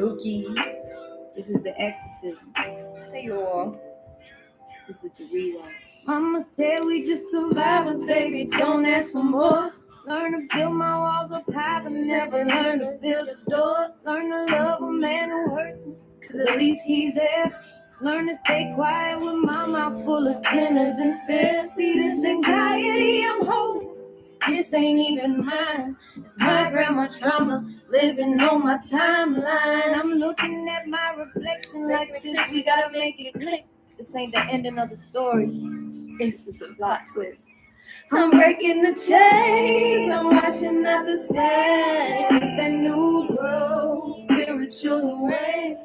Spookies. This is the exorcism. Hey, y'all. This is the rewind. Mama said we just survivors, baby, don't ask for more. Learn to build my walls up high, but never learn to build a door. Learn to love a man who hurts me, cause at least he's there. Learn to stay quiet with my mouth full of splinters and fear. See this anxiety I'm holding, this ain't even mine. It's my grandma's trauma living on my timeline. I'm looking at my reflection like, sis, we gotta make it click. This ain't the ending of the story. This is the plot twist. I'm breaking the chains. I'm watching out the stars. That new growth, spiritual rain.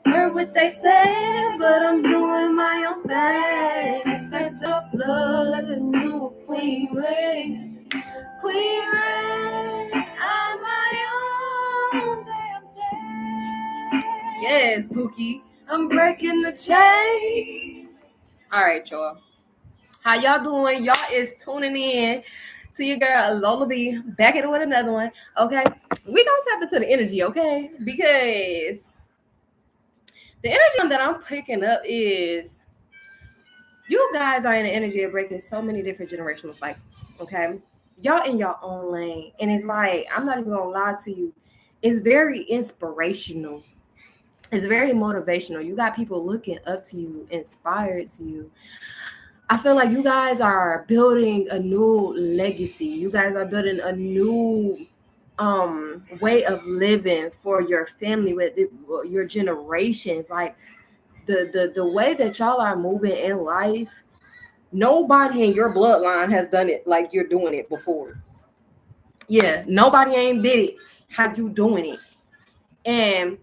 Heard what they say, but I'm doing my own thing. It's that tough love, this new queen rain. Queen rain, I'm my own damn thing. Yes, Pookie. I'm breaking the chain. All right, y'all. How y'all doing? Y'all is tuning in to your girl Lola B, back at it with another one. Okay, we gonna tap into the energy, okay? Because the energy that I'm picking up is you guys are in the energy of breaking so many different generational cycles. Okay, y'all in your own lane, and it's like, I'm not even gonna lie to you, it's very inspirational. It's very motivational. You got people looking up to you, inspired to you. I feel like you guys are building a new legacy. You guys are building a new way of living for your family, with your generations. Like the way that y'all are moving in life, nobody in your bloodline has done it like you're doing it before. Yeah, nobody ain't did it how you doing it. And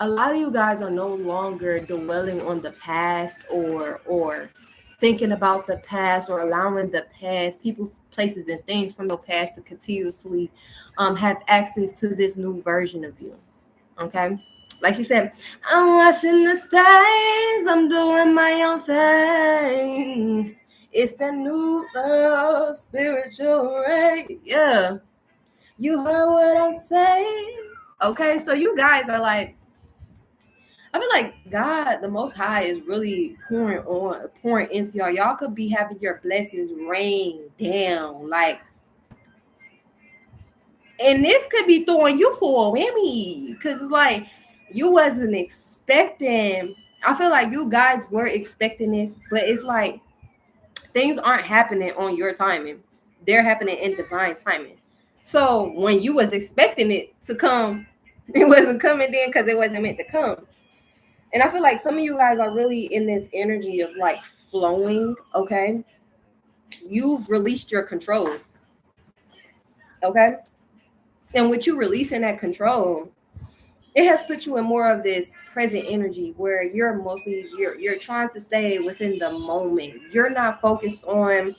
a lot of you guys are no longer dwelling on the past or thinking about the past or allowing the past, people, places, and things from the past to continuously have access to this new version of you. Okay? Like she said, I'm watching the stars, I'm doing my own thing. It's the new love, spiritual rain. Yeah. You heard what I'm saying? Okay, so you guys are like, I feel like God, the Most High, is really pouring into y'all. Y'all could be having your blessings rain down, like, and this could be throwing you for a whammy, because it's like you wasn't expecting. I feel like you guys were expecting this, but it's like things aren't happening on your timing; they're happening in divine timing. So when you was expecting it to come, it wasn't coming then because it wasn't meant to come. And I feel like some of you guys are really in this energy of like flowing, okay? You've released your control, okay? And with you releasing that control, it has put you in more of this present energy where you're trying to stay within the moment. You're not focused on,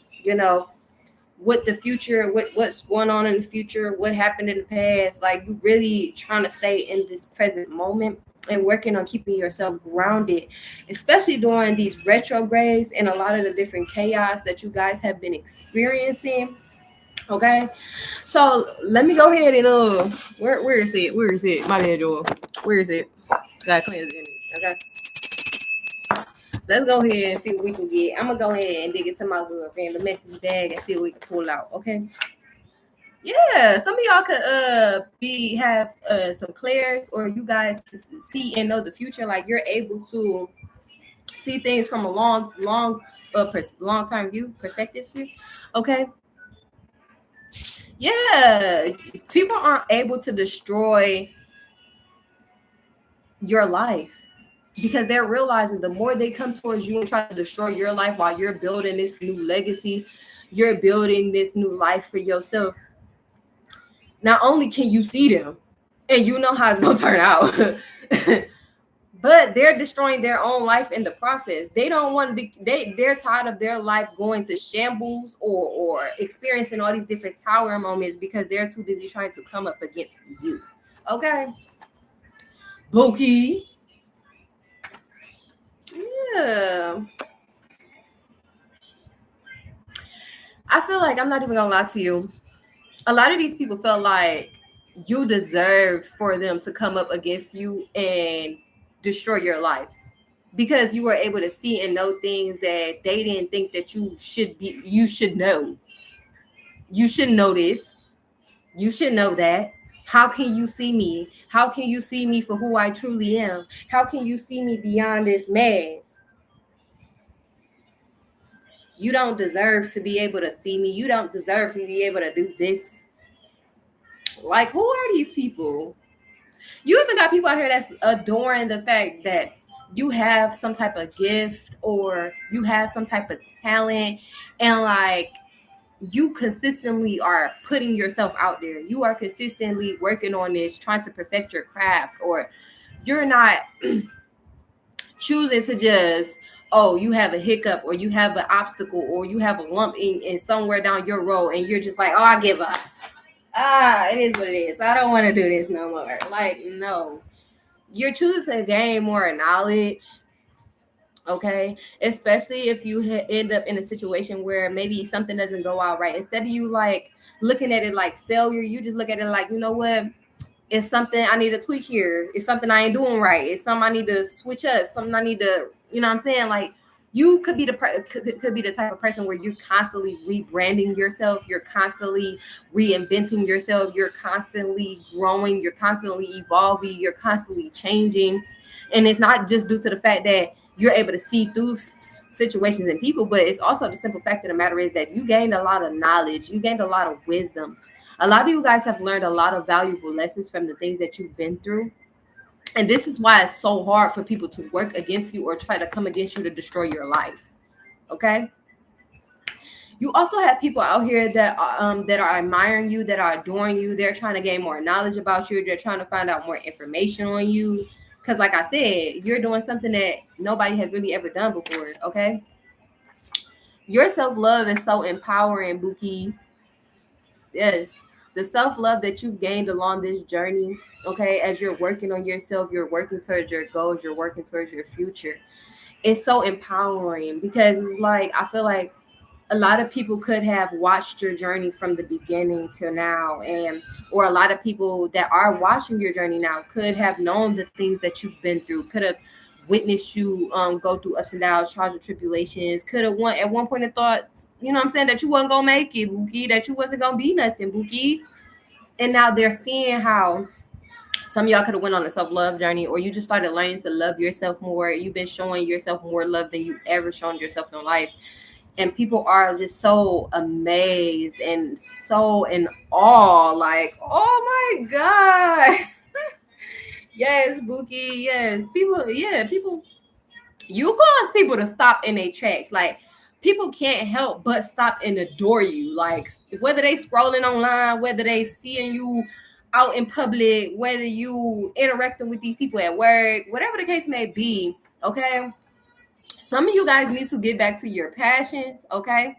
what the future, what's going on in the future, what happened in the past. Like, you really trying to stay in this present moment and working on keeping yourself grounded, especially during these retrogrades and a lot of the different chaos that you guys have been experiencing. Okay, so let me go ahead and where is it? Where is it? My bad, Joel. Where is it? Gotta cleanse it. Okay, let's go ahead and see what we can get. I'm gonna go ahead and dig into my little random message bag and see what we can pull out. Okay. Yeah, some of y'all could have some clairs, or you guys can see and know the future. Like, you're able to see things from a long term view perspective. Okay. Yeah, people aren't able to destroy your life because they're realizing the more they come towards you and try to destroy your life while you're building this new legacy, you're building this new life for yourself. Not only can you see them and you know how it's going to turn out, but they're destroying their own life in the process. They don't want to they're tired of their life going to shambles or experiencing all these different tower moments because they're too busy trying to come up against you. Okay. Bookie. Yeah. I feel like, I'm not even going to lie to you, a lot of these people felt like you deserved for them to come up against you and destroy your life, because you were able to see and know things that they didn't think that you should know. You should know this. You should know that. How can you see me? How can you see me for who I truly am? How can you see me beyond this mask? You don't deserve to be able to see me. You don't deserve to be able to do this. Like, who are these people? You even got people out here that's adoring the fact that you have some type of gift or you have some type of talent, and like you consistently are putting yourself out there. You are consistently working on this, trying to perfect your craft, or you're not choosing to just, oh, you have a hiccup or you have an obstacle or you have a lump in somewhere down your road and you're just like, oh, I give up. It is what it is. I don't want to do this no more. Like, no. You're choosing to gain more knowledge, okay? Especially if you end up in a situation where maybe something doesn't go out right. Instead of you like looking at it like failure, you just look at it like, you know what? It's something I need to tweak here. It's something I ain't doing right. It's something I need to switch up. Something I need to, you know what I'm saying? Like, you could be could be the type of person where you're constantly rebranding yourself. You're constantly reinventing yourself. You're constantly growing. You're constantly evolving. You're constantly changing. And it's not just due to the fact that you're able to see through situations and people, but it's also the simple fact of the matter is that you gained a lot of knowledge. You gained a lot of wisdom. A lot of you guys have learned a lot of valuable lessons from the things that you've been through. And this is why it's so hard for people to work against you or try to come against you to destroy your life. Okay? You also have people out here that are admiring you, that are adoring you. They're trying to gain more knowledge about you. They're trying to find out more information on you. Because like I said, you're doing something that nobody has really ever done before. Okay? Your self-love is so empowering, Buki. Yes, the self-love that you've gained along this journey, okay, as you're working on yourself, you're working towards your goals, you're working towards your future. It's so empowering because it's like I feel like a lot of people could have watched your journey from the beginning till now, and or a lot of people that are watching your journey now could have known the things that you've been through, could have witnessed you go through ups and downs, trials and tribulations, could have at one point have thought, you know what I'm saying, that you wasn't gonna make it, Buki, that you wasn't gonna be nothing, Buki. And now they're seeing how some of y'all could have went on a self-love journey, or you just started learning to love yourself more. You've been showing yourself more love than you ever shown yourself in life. And people are just so amazed and so in awe, like, oh my God. Yes, Buki, yes. People, you cause people to stop in their tracks. Like, people can't help but stop and adore you. Like, whether they scrolling online, whether they seeing you out in public, whether you interacting with these people at work, whatever the case may be, okay? Some of you guys need to get back to your passions, okay?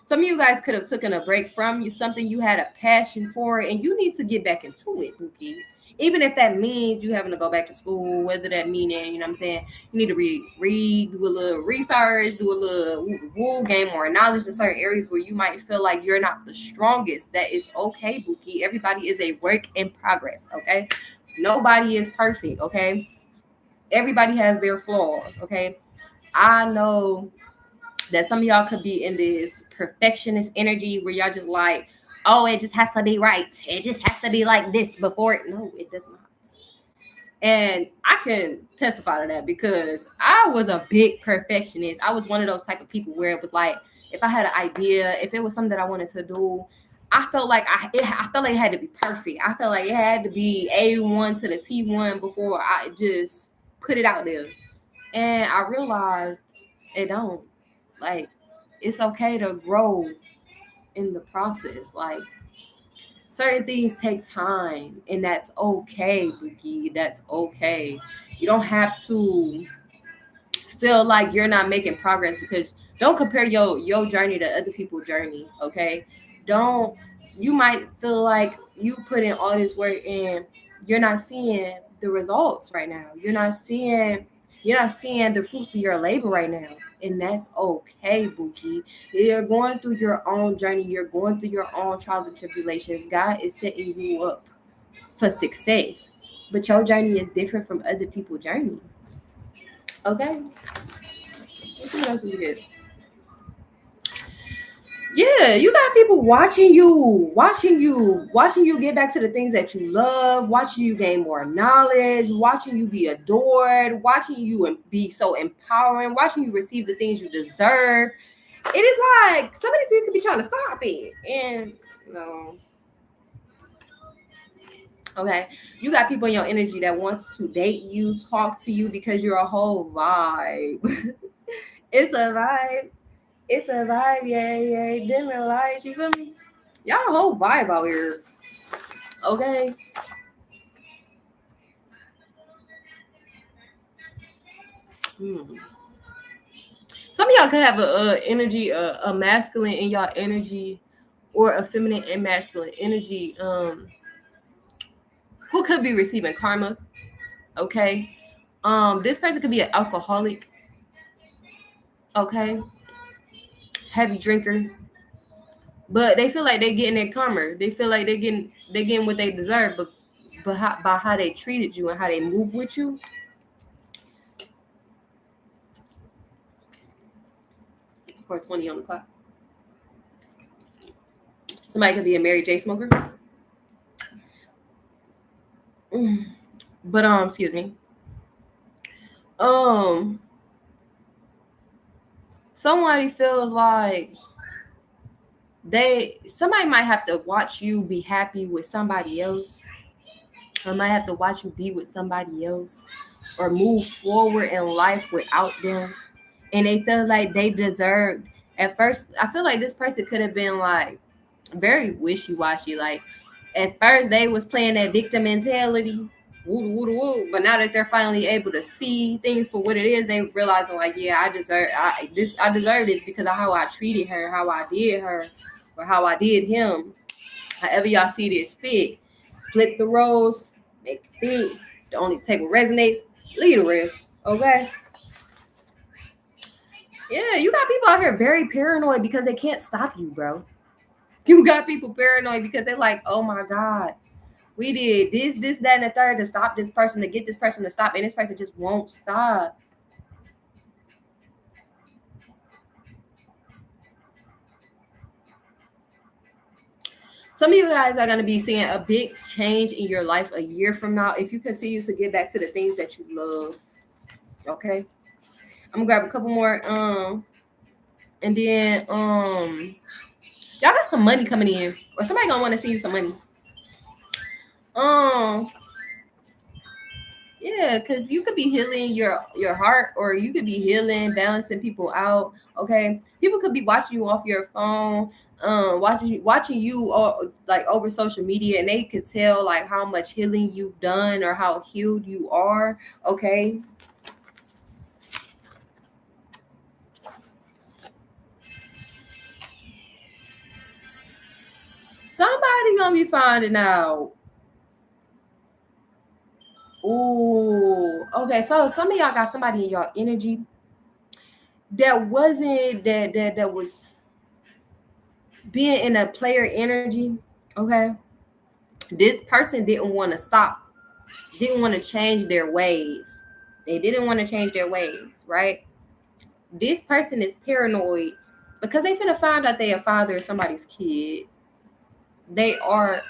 Some of you guys could have taken a break from you, something you had a passion for, and you need to get back into it, Buki. Even if that means you having to go back to school, whether that meaning, you know what I'm saying, you need to read, do a little research, do a little woo, gain more knowledge in certain areas where you might feel like you're not the strongest. That is okay, Buki. Everybody is a work in progress, okay? Nobody is perfect, okay? Everybody has their flaws, okay? I know that some of y'all could be in this perfectionist energy where y'all just like, oh, it just has to be right. It just has to be like this before it. No, it does not. And I can testify to that because I was a big perfectionist. I was one of those type of people where it was like, if I had an idea, if it was something that I wanted to do, I felt like I felt like it had to be perfect. I felt like it had to be A1 to the T1 before I just put it out there. And I realized it don't. Like, it's okay to grow in the process. Like, certain things take time, and that's okay, Buki. That's okay. You don't have to feel like you're not making progress, because don't compare your journey to other people's journey, okay? Don't, you might feel like you put in all this work and you're not seeing the results right now. You're not seeing You're not seeing the fruits of your labor right now. And that's okay, Bookie. You're going through your own journey. You're going through your own trials and tribulations. God is setting you up for success. But your journey is different from other people's journey. Okay? Let's see what else we get. Yeah, you got people watching you get back to the things that you love, watching you gain more knowledge, watching you be adored, watching you be so empowering, watching you receive the things you deserve. It is like some of these people could be trying to stop it. And okay, you got people in your energy that wants to date you, talk to you because you're a whole vibe. It's a vibe. It's a vibe, yeah. Dinner lights, you feel me? Y'all a whole vibe out here. Okay. Some of y'all could have a energy, a masculine in y'all energy, or a feminine and masculine energy. Who could be receiving karma? Okay. This person could be an alcoholic. Okay. Heavy drinker. But they feel like they're getting their karma. They feel like they're getting what they deserve, but by how they treated you and how they move with you. For 20 on the clock. Somebody could be a Mary J smoker. But excuse me. Somebody feels like somebody might have to watch you be happy with somebody else, or might have to watch you be with somebody else, or move forward in life without them, and they feel like they deserve. At first, I feel like this person could have been like very wishy-washy. Like at first, they was playing that victim mentality. Woo, but now that they're finally able to see things for what it is, they realizing like, yeah, I deserve this because of how I treated her, how I did her, or how I did him. However y'all see this fit, flip the roles, make it fit. Don't only take what resonates, leave the rest. Okay. Yeah, you got people out here very paranoid because they can't stop you, bro. You got people paranoid because they're like, oh my God, we did this, that, and the third to stop this person, to get this person to stop, and this person just won't stop. Some of you guys are going to be seeing a big change in your life a year from now if you continue to get back to the things that you love. Okay. I'm gonna grab a couple more. And then y'all got some money coming in, or somebody gonna want to see you some money. Yeah, because you could be healing your heart, or you could be healing, balancing people out. Okay, people could be watching you off your phone, watching you like over social media, and they could tell like how much healing you've done or how healed you are. Okay. Somebody gonna be finding out. Ooh, okay. So some of y'all got somebody in your energy that wasn't that was being in a player energy. Okay, this person didn't want to stop, didn't want to change their ways. They didn't want to change their ways, right? This person is paranoid because they finna find out they a father of somebody's kid. They are,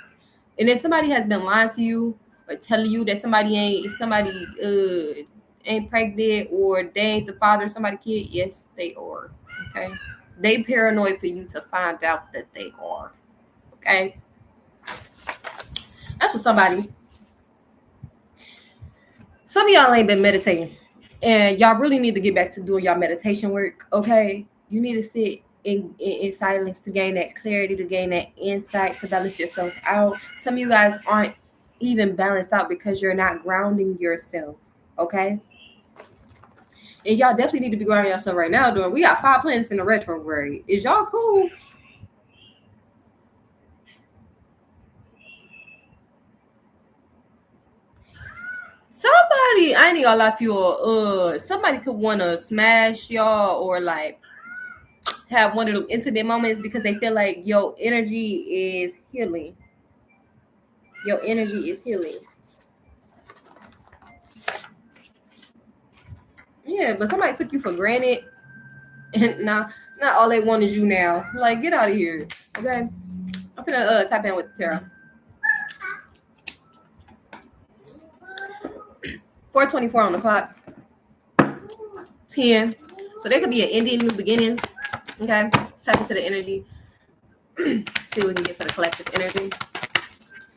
and if somebody has been lying to you or telling you that somebody ain't pregnant or they ain't the father of somebody's kid, yes, they are. Okay, they paranoid for you to find out that they are. Okay, that's for somebody. Some of y'all ain't been meditating, and y'all really need to get back to doing y'all meditation work. Okay, you need to sit in silence to gain that clarity, to gain that insight, to balance yourself out. Some of you guys aren't even balanced out because you're not grounding yourself. Okay, and y'all definitely need to be grounding yourself right now. We got 5 planets in the retrograde. Is y'all cool? Somebody I ain't gonna lie to you. Somebody could want to smash y'all or like have one of them intimate moments because they feel like your energy is healing. Your energy is healing. Yeah, but somebody took you for granted, and now not all they want is you now. Like, get out of here, okay? I'm gonna type in with Tara. 4:24 on the clock. 10. So there could be an ending, new beginnings. Okay, let's tap into the energy. See what we can get for the collective energy.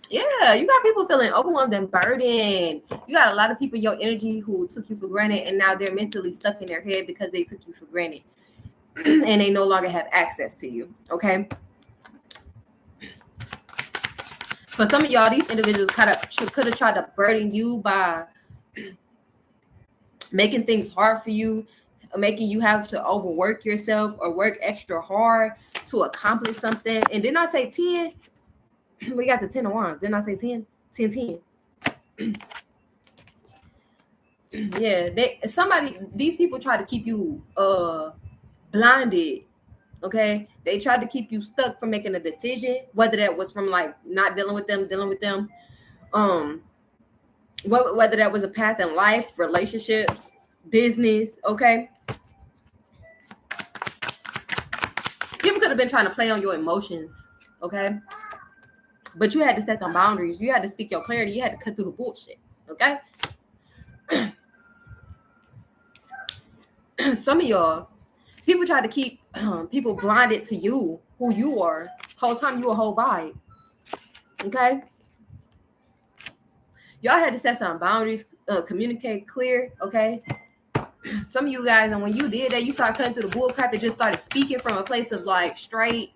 Yeah, you got people feeling overwhelmed and burdened. You got a lot of people in your energy who took you for granted, and now they're mentally stuck in their head because they took you for granted, and they no longer have access to you. Okay. For some of y'all, these individuals could have tried to burden you by making things hard for you, making you have to overwork yourself or work extra hard to accomplish something. And didn't I say 10? We got the 10 of wands. Didn't I say 10? 10. Yeah, these people try to keep you blinded. Okay, they tried to keep you stuck from making a decision, whether that was from like not dealing with them, whether that was a path in life, relationships, business. Okay, people could have been trying to play on your emotions. Okay, but you had to set them boundaries. You had to speak your clarity. You had to cut through the bullshit. Okay. Some of y'all, people try to keep people blinded to you, who you are. Whole time you a whole vibe. Okay? Y'all had to set some boundaries, communicate clear, okay? Some of you guys, and when you did that, you started cutting through the bull crap and just started speaking from a place of like straight,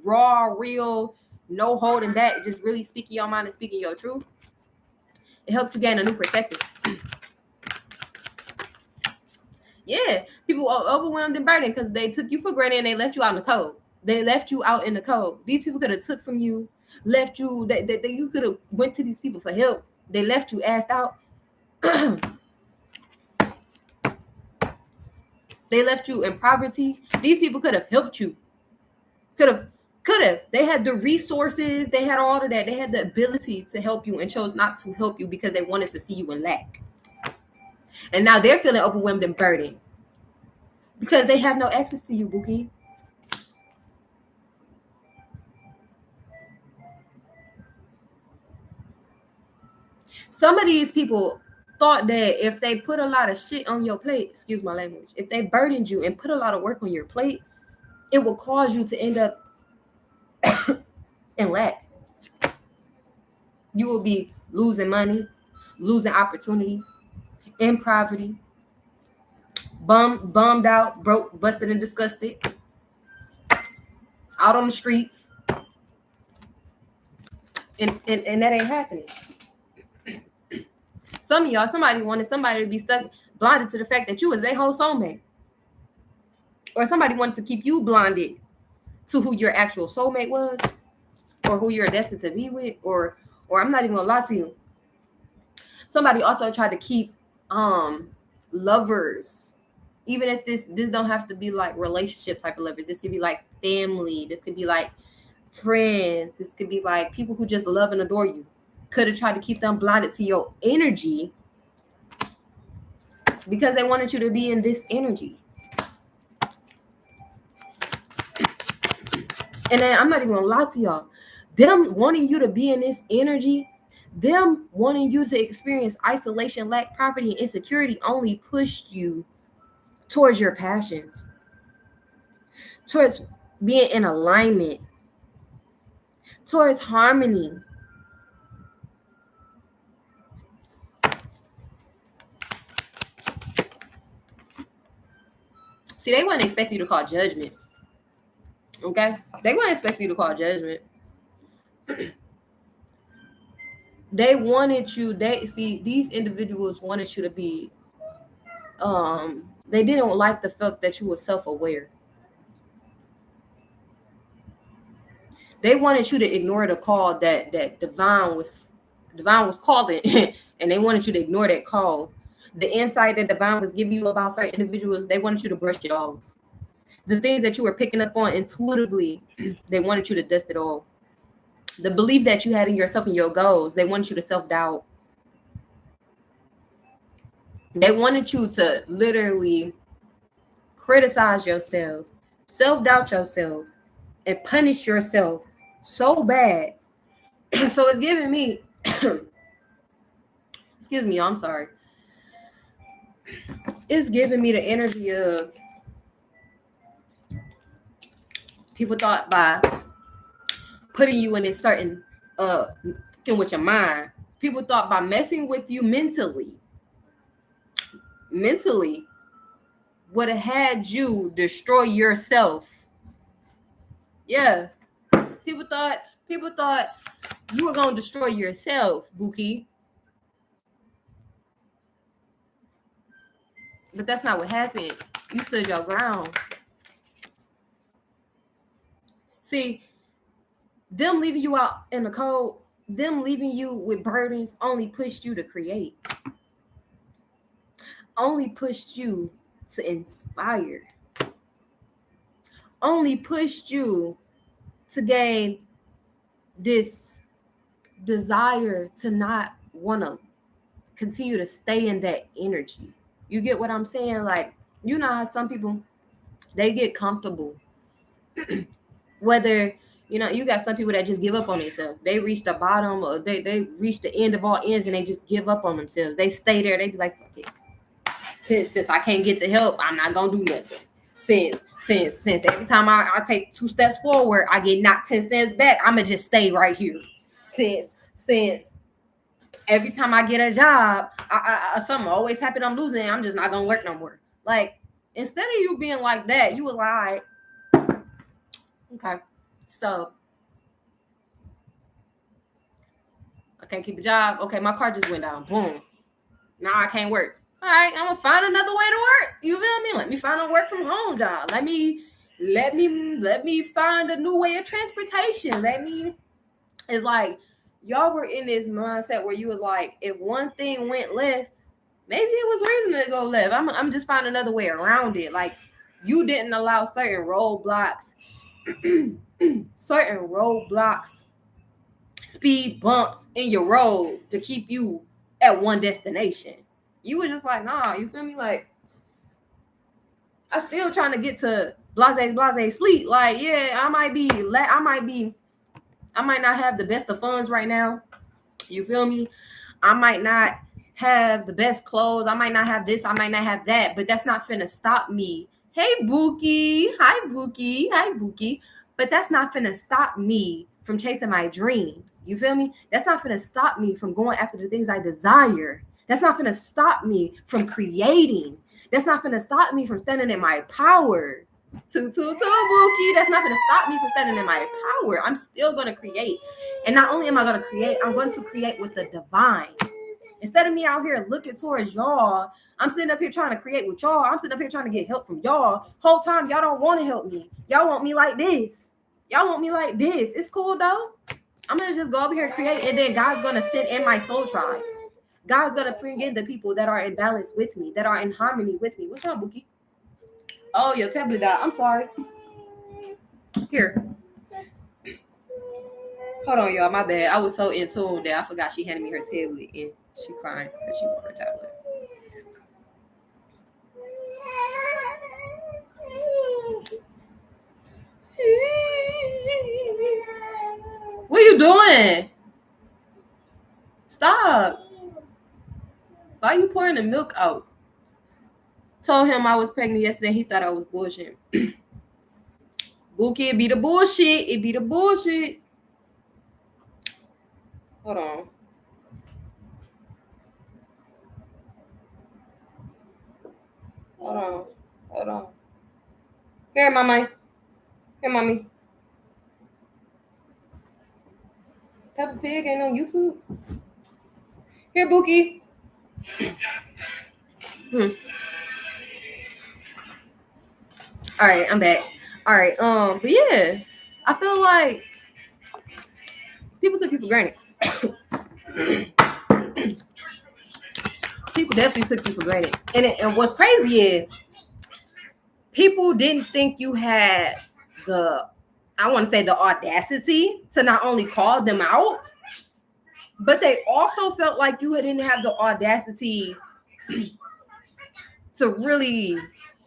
raw, real, no holding back, just really speaking your mind and speaking your truth. It helped you gain a new perspective. Yeah, people are overwhelmed and burdened because they took you for granted and they left you out in the cold. They left you out in the cold. These people could have took from you, left you. You could have went to these people for help. They left you assed out. They left you in poverty. These people could have helped you. Could have. They had the resources. They had all of that. They had the ability to help you and chose not to help you because they wanted to see you in lack. And now they're feeling overwhelmed and burdened because they have no access to you, Bookie. Some of these people thought that if they put a lot of shit on your plate, excuse my language, if they burdened you and put a lot of work on your plate, it will cause you to end up in lack. You will be losing money, losing opportunities, in poverty, bummed out, broke, busted, and disgusted, out on the streets, and that ain't happening. Some of y'all, somebody wanted somebody to be stuck, blinded to the fact that you was their whole soulmate, or somebody wanted to keep you blinded to who your actual soulmate was, or who you're destined to be with, or I'm not even gonna lie to you. Somebody also tried to keep lovers, even if this don't have to be like relationship type of lovers. This could be like family. This could be like friends. This could be like people who just love and adore you. Could have tried to keep them blinded to your energy because they wanted you to be in this energy. And then I'm not even gonna lie to y'all. Them wanting you to be in this energy, them wanting you to experience isolation, lack, poverty, and insecurity only pushed you towards your passions, towards being in alignment, towards harmony. See, they wouldn't expect you to call judgment. Okay? They wouldn't expect you to call judgment. They wanted you, these individuals wanted you to be, they didn't like the fact that you were self-aware. They wanted you to ignore the call that divine was calling and they wanted you to ignore that call. The insight that divine was giving you about certain individuals, they wanted you to brush it off. The things that you were picking up on intuitively, they wanted you to dust it off. The belief that you had in yourself and your goals, they wanted you to self-doubt. They wanted you to literally criticize yourself, self-doubt yourself, and punish yourself so bad. So it's giving me, excuse me, I'm sorry. It's giving me the energy of people thought by putting you in a certain with your mind, people thought by messing with you mentally would have had you destroy yourself. Yeah. People thought you were gonna destroy yourself, Bookie. But that's not what happened. You stood your ground. See, them leaving you out in the cold, them leaving you with burdens only pushed you to create. Only pushed you to inspire. Only pushed you to gain this desire to not want to continue to stay in that energy. You get what I'm saying? Like, you know how some people, they get comfortable. Whether, you know, you got some people that just give up on themselves. They reach the bottom, or they reach the end of all ends, and they just give up on themselves. They stay there. They be like, fuck it. Since I can't get the help, I'm not gonna do nothing. Since every time I take 2 steps forward, I get knocked 10 steps back, I'ma just stay right here. Since every time I get a job, something always happen, I'm losing, I'm just not gonna work no more. Like, instead of you being like that, you was like, all right, okay, so I can't keep a job. Okay, my car just went down. Boom. Now I can't work. All right, I'm gonna find another way to work. You feel me? Let me find a work from home job. Let me find a new way of transportation. It's like y'all were in this mindset where you was like, if one thing went left, maybe it was reason to go left. I'm just finding another way around it. Like, you didn't allow certain roadblocks, speed bumps in your road to keep you at one destination. You were just like, nah, you feel me? Like, I'm still trying to get to blase sleep. Like, yeah, I might not have the best of funds right now. You feel me? I might not have the best clothes. I might not have this. I might not have that. But that's not finna stop me. Hey, Bookie. Hi, Bookie. But that's not finna stop me from chasing my dreams. You feel me? That's not finna stop me from going after the things I desire. That's not finna stop me from creating. That's not finna stop me from standing in my power. Bookie. That's not going to stop me from standing in my power. I'm still going to create. And not only am I going to create, I'm going to create with the divine. Instead of me out here looking towards y'all, I'm sitting up here trying to create with y'all. I'm sitting up here trying to get help from y'all. Whole time, y'all don't want to help me. Y'all want me like this. It's cool, though. I'm going to just go over here and create. And then God's going to send in my soul tribe. God's going to bring in the people that are in balance with me, that are in harmony with me. What's wrong, Bookie? Oh, your tablet died. I'm sorry. Here. Hold on, y'all. My bad. I was so in tune that I forgot she handed me her tablet and she crying because she want her tablet. What are you doing? Stop. Why are you pouring the milk out? Told him I was pregnant yesterday. He thought I was bullshit. Bookie, it be the bullshit. Hold on. Here, mommy. Peppa Pig ain't on YouTube. Here, Bookie. All right, I'm back. All right, but yeah, I feel like people took you for granted. people definitely took you for granted. And what's crazy is people didn't think you had the audacity to not only call them out, but they also felt like you didn't have the audacity to really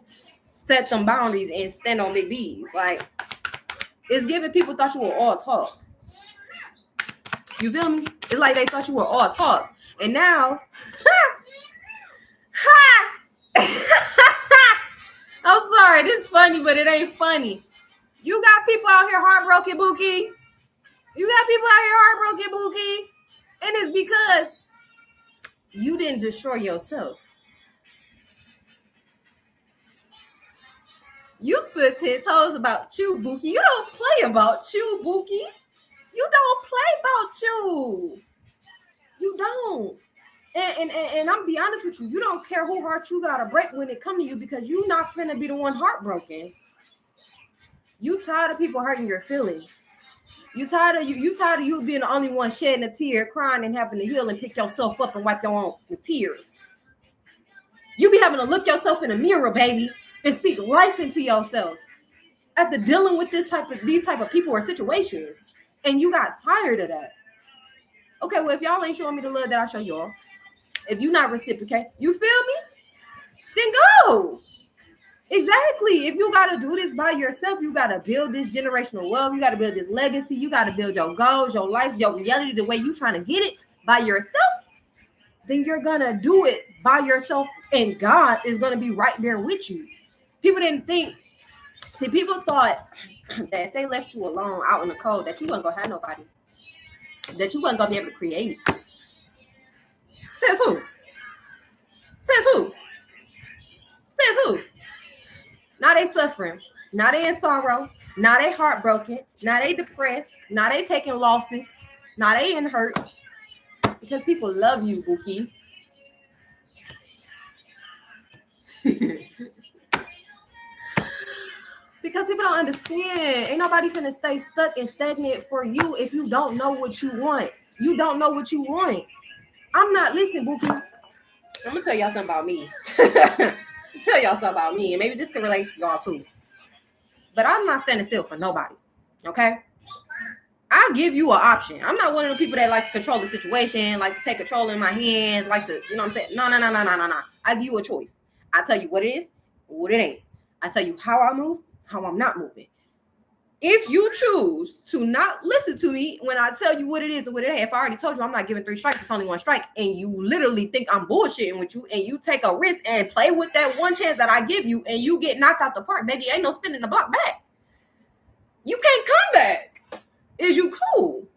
set them boundaries and stand on big B's. Like, it's giving people thought you were all talk. You feel me? It's like they thought you were all talk. And now, I'm sorry, this is funny, but it ain't funny. You got people out here heartbroken, Bookie. You got people out here heartbroken, Bookie. And it's because you didn't destroy yourself. You stood 10 toes about you, Bookie. You don't play about you, Bookie. You don't play about you. You don't. And I'm be honest with you. You don't care who heart you gotta break when it come to you, because you not finna be the one heartbroken. You tired of people hurting your feelings. You tired of you being the only one shedding a tear, crying, and having to heal and pick yourself up and wipe your own tears. You be having to look yourself in the mirror, baby, and speak life into yourself after dealing with these type of people or situations, and you got tired of that. Okay, well, if y'all ain't showing me the love that I show y'all, if you not reciprocate, you feel me? Then go. Exactly. If you got to do this by yourself, you got to build this generational wealth. You got to build this legacy. You got to build your goals, your life, your reality, the way you trying to get it by yourself. Then you're going to do it by yourself, and God is going to be right there with you. People didn't think. See, people thought that if they left you alone out in the cold, that you wasn't going to have nobody. That you wasn't going to be able to create. Says who? Says who? Says who? Now they suffering. Now they in sorrow. Now they heartbroken. Now they depressed. Now they taking losses. Now they in hurt. Because people love you, Bookie. Because people don't understand. Ain't nobody finna stay stuck and stagnant for you if you don't know what you want. You don't know what you want. I'm not, listen, Bookie. I'm gonna tell y'all something about me. Tell y'all something about me, and maybe this can relate to y'all too. But I'm not standing still for nobody. Okay? I'll give you an option. I'm not one of the people that like to control the situation, like to take control in my hands, like to, you know what I'm saying? No. I give you a choice. I tell you what it is, what it ain't. I tell you how I move, how I'm not moving. If you choose to not listen to me when I tell you what it is and what it ain't, if I already told you I'm not giving 3 strikes, it's only 1 strike, and you literally think I'm bullshitting with you, and you take a risk and play with that one chance that I give you, and you get knocked out the park, baby, ain't no spinning the block back. You can't come back. Is you cool?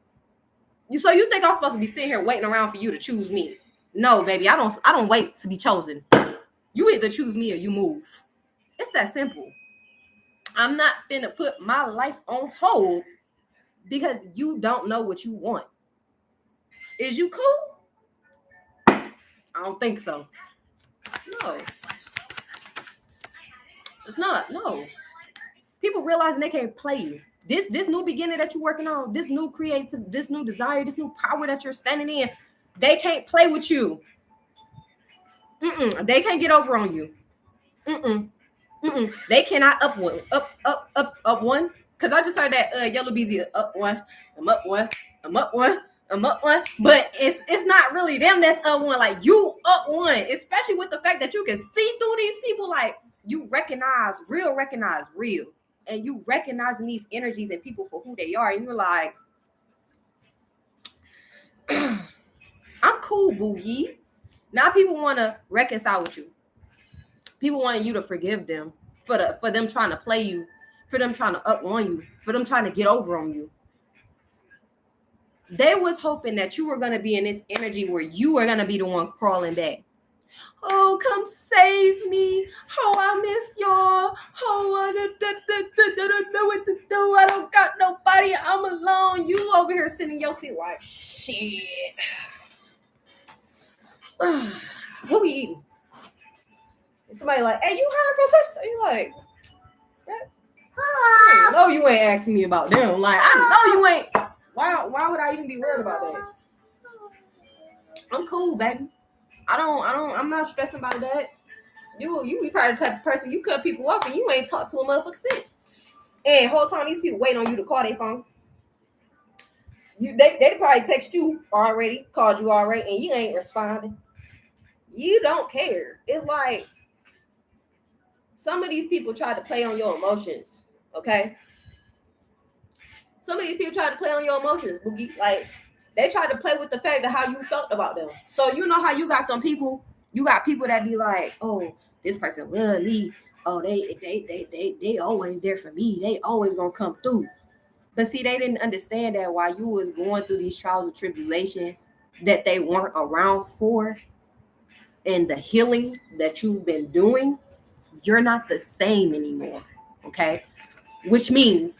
So you think I'm supposed to be sitting here waiting around for you to choose me? No, baby, I don't wait to be chosen. You either choose me or you move. It's that simple. I'm not finna put my life on hold because you don't know what you want. Is you cool? I don't think so. No. It's not. No. People realizing they can't play you. This new beginning that you're working on, this new creative, this new desire, this new power that you're standing in, they can't play with you. They can't get over on you. They cannot up one. Up one. Because I just heard that Yellow Beezy up one. I'm up one. I'm up one. I'm up one. But it's not really them that's up one. Like, you up one. Especially with the fact that you can see through these people. Like, you recognize real. And you recognizing these energies and people for who they are. And you're like, I'm cool, Boogie. Now people want to reconcile with you. People want you to forgive them for them trying to play you, for them trying to up on you, for them trying to get over on you. They was hoping that you were going to be in this energy where you are going to be the one crawling back. Oh, come save me. Oh, I miss y'all. Oh, I don't know what to do. I don't got nobody. I'm alone. You over here sitting in your seat like, shit. What we eating? And somebody like, hey, you heard from such? You like, I know you ain't asking me about them. Like, I know you ain't. Why would I even be worried about that? I'm cool, baby. I'm not stressing about that. You be probably the type of person you cut people off and you ain't talked to a motherfucker since. And whole time these people waiting on you to call their phone. They probably text you already, called you already, and you ain't responding. You don't care. It's like some of these people try to play on your emotions, okay? Some of these people try to play on your emotions, Boogie. Like, they try to play with the fact of how you felt about them. So you know how you got them people? You got people that be like, oh, this person love me. Oh, they always there for me. They always gonna come through. But see, they didn't understand that while you was going through these trials and tribulations that they weren't around for, and the healing that you've been doing, you're not the same anymore, okay? Which means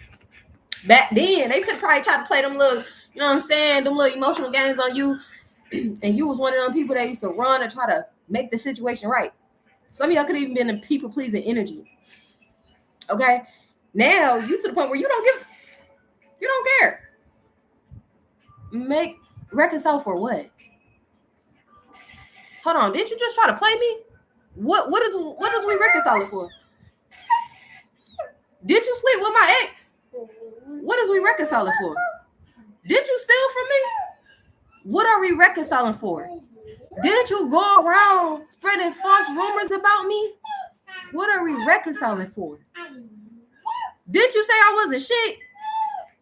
back then, they could probably try to play them little, you know what I'm saying, them little emotional games on you, and you was one of them people that used to run and try to make the situation right. Some of y'all could even been in people-pleasing energy, okay? Now, you to the point where you don't care. Reconcile for what? Hold on, didn't you just try to play me? What is we reconciling for? Did you sleep with my ex? What is we reconciling for? Did you steal from me? What are we reconciling for? Didn't you go around spreading false rumors about me? What are we reconciling for? Did you say I wasn't shit?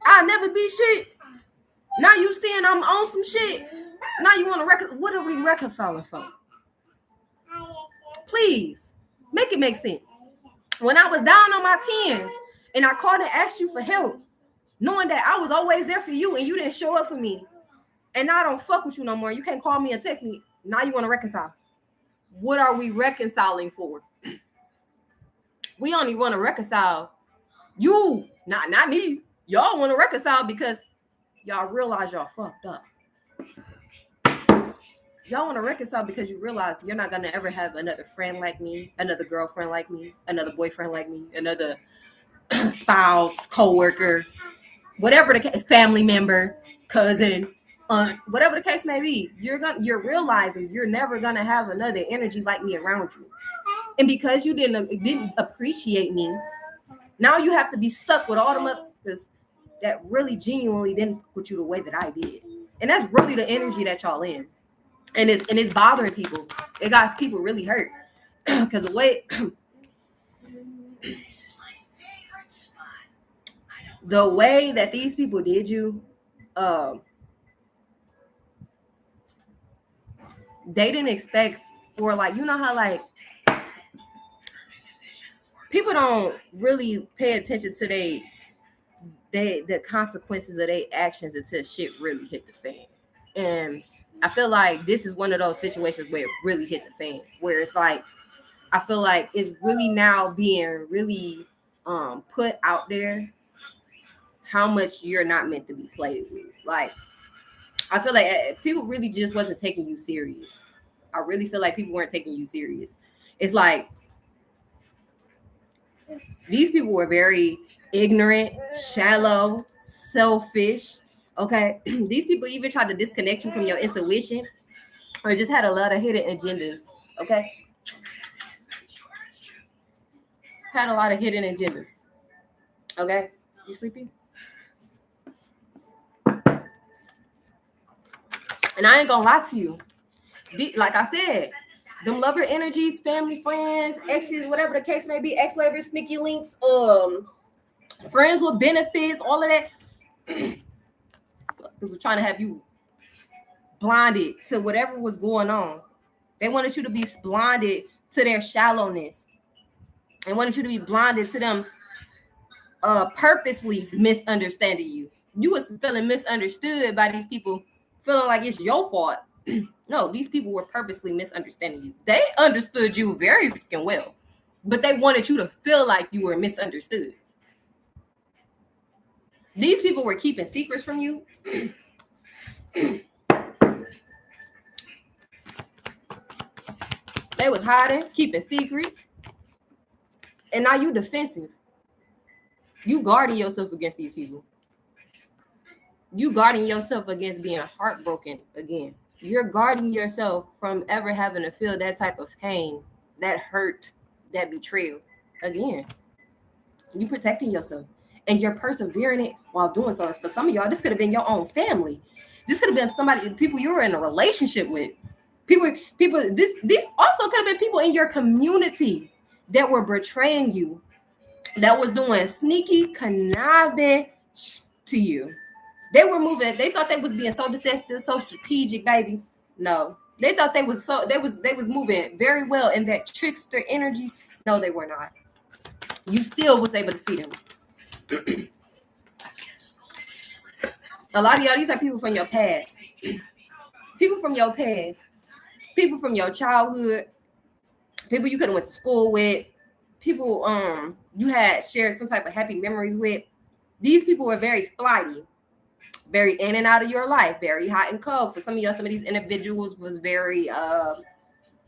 I'll never be shit. Now you seeing I'm on some shit. Now you want to what are we reconciling for? Please, make it make sense. When I was down on my tens and I called and asked you for help, knowing that I was always there for you and you didn't show up for me, and now I don't fuck with you no more. You can't call me and text me. Now you want to reconcile. What are we reconciling for? We only want to reconcile. You, not me. Y'all want to reconcile because y'all realize y'all fucked up. Y'all want to reconcile because you realize you're not going to ever have another friend like me, another girlfriend like me, another boyfriend like me, another spouse, co-worker, whatever the case, family member, cousin, aunt, whatever the case may be. You're realizing you're never going to have another energy like me around you. And because you didn't appreciate me, now you have to be stuck with all the motherfuckers that really genuinely didn't put you the way that I did. And that's really the energy that y'all in. And it's bothering people. It got people really hurt. Because the way that these people did you, they didn't expect, or like, you know how like people don't really pay attention to the consequences of their actions until shit really hit the fan. And I feel like this is one of those situations where it really hit the fan, where it's like, I feel like it's really now being really put out there how much you're not meant to be played with. Like, I feel like people really just wasn't taking you serious. I really feel like people weren't taking you serious. It's like these people were very ignorant, shallow, selfish. Okay, these people even tried to disconnect you from your intuition, or just had a lot of hidden agendas. Okay, had a lot of hidden agendas. Okay, you sleepy? And I ain't gonna lie to you. Like I said, them lover energies, family, friends, exes, whatever the case may be, ex-lovers, sneaky links, friends with benefits, all of that. Because we're trying to have you blinded to whatever was going on. They wanted you to be blinded to their shallowness. They wanted you to be blinded to them purposely misunderstanding you. You was feeling misunderstood by these people, feeling like it's your fault. No, these people were purposely misunderstanding you. They understood you very freaking well, but they wanted you to feel like you were misunderstood. These people were keeping secrets from you. They was hiding, keeping secrets. And now you defensive. You guarding yourself against these people. You guarding yourself against being heartbroken again. You're guarding yourself from ever having to feel that type of pain, that hurt, that betrayal. Again, you protecting yourself and you're persevering it while doing so. For some of y'all, this could have been your own family. This could have been somebody, people you were in a relationship with. People. These also could have been people in your community that were betraying you, that was doing sneaky conniving to you. They were moving. They thought they was being so deceptive, so strategic, baby. No, they thought they was moving very well in that trickster energy. No, they were not. You still was able to see them. A lot of y'all, these are people from your past. People from your past. People from your childhood. People you could have went to school with. People you had shared some type of happy memories with. These people were very flighty, very in and out of your life, very hot and cold. For some of y'all, some of these individuals was very